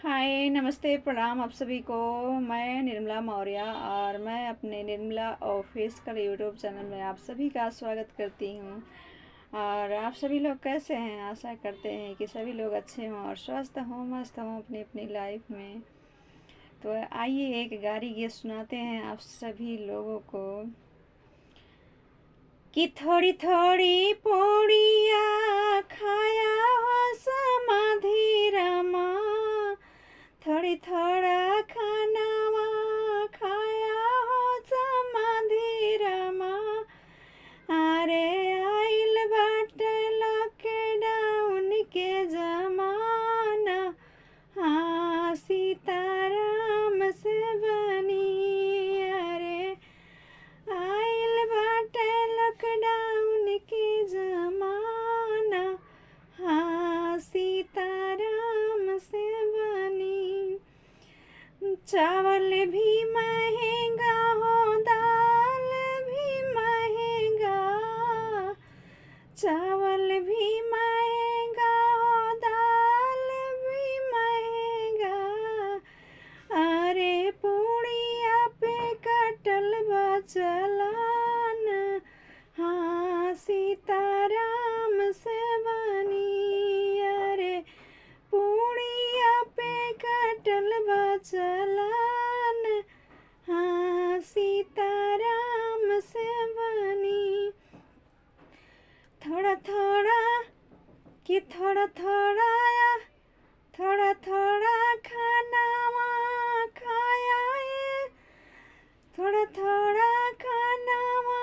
हाय, नमस्ते, प्रणाम आप सभी को। मैं निर्मला मौर्य और मैं अपने निर्मला ऑफिशियल यूट्यूब चैनल में आप सभी का स्वागत करती हूँ। और आप सभी लोग कैसे हैं? आशा करते हैं कि सभी लोग अच्छे हों और स्वस्थ हों, मस्त हों अपनी अपनी लाइफ में। तो आइए एक गारी गीत सुनाते हैं आप सभी लोगों को कि थोड़ी थोड़ी पौड़िया खाया हो समाधि रमा, थोड़ी थोड़ा खानावा खाया हो समाधि रमा। अरे आइल बाटे लॉकडाउन के जमाना, हाँ सीताराम से बनी। अरे आइल बाटे लॉकडाउन के जमाना, हाँ सीताराम से बनी। चावल भी महंगा हो, दाल भी महंगा, चावल भी महंगा हो, दाल भी महंगा। अरे पूड़िया पे कटल बा चलान, हाँ सीताराम से बनी। अरे पूड़िया पे कटल बा चलान, हाँ सीताराम से बनी। थोड़ा थोड़ा कि थोड़ा थोड़ा या थोड़ा थोड़ा खानावा खाया ये, थोड़ा थोड़ा खानावा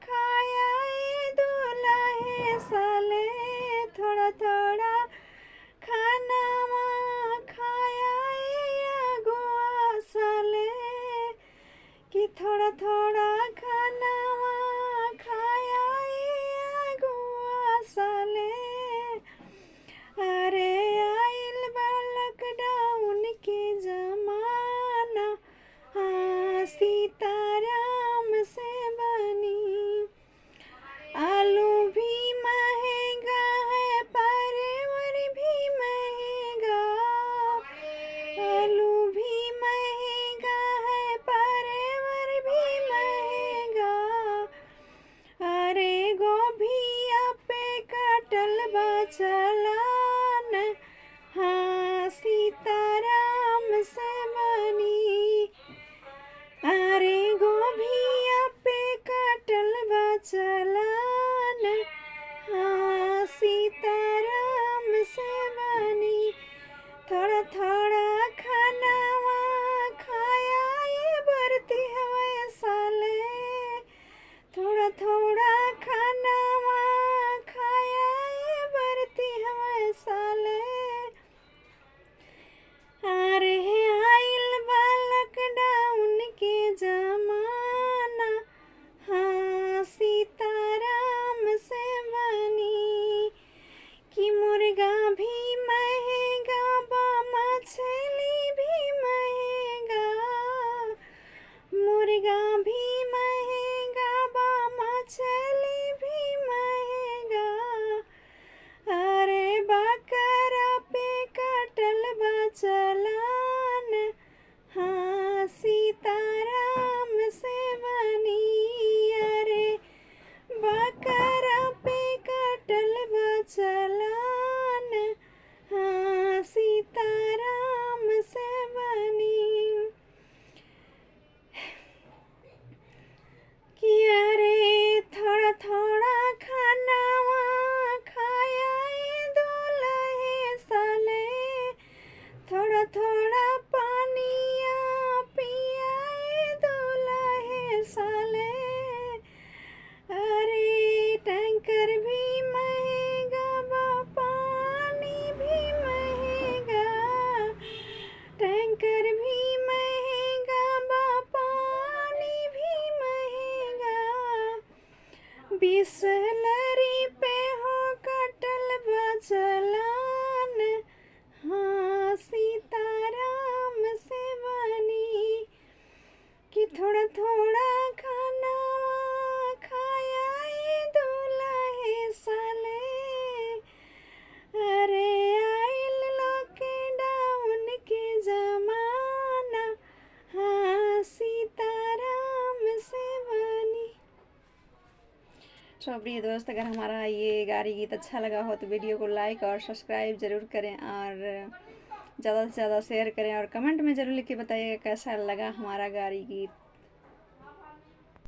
खाया ये दूल्हे साले, थोड़ा थोड़ा खानावा खाया ये अगुआ साले, कि थोड़ा थोड़ा खानावा खाया ये अगुआ साले। अरे आइल बा लॉकडाउन के जमाना, हाँ सीताराम से बनी। आलू भी महंगा तो प्रिय दोस्त, अगर हमारा ये गारी गीत अच्छा लगा हो तो वीडियो को लाइक और सब्सक्राइब ज़रूर करें और ज़्यादा से ज़्यादा शेयर करें और कमेंट में ज़रूर लिख के बताइएगा कैसा लगा हमारा गारी गीत।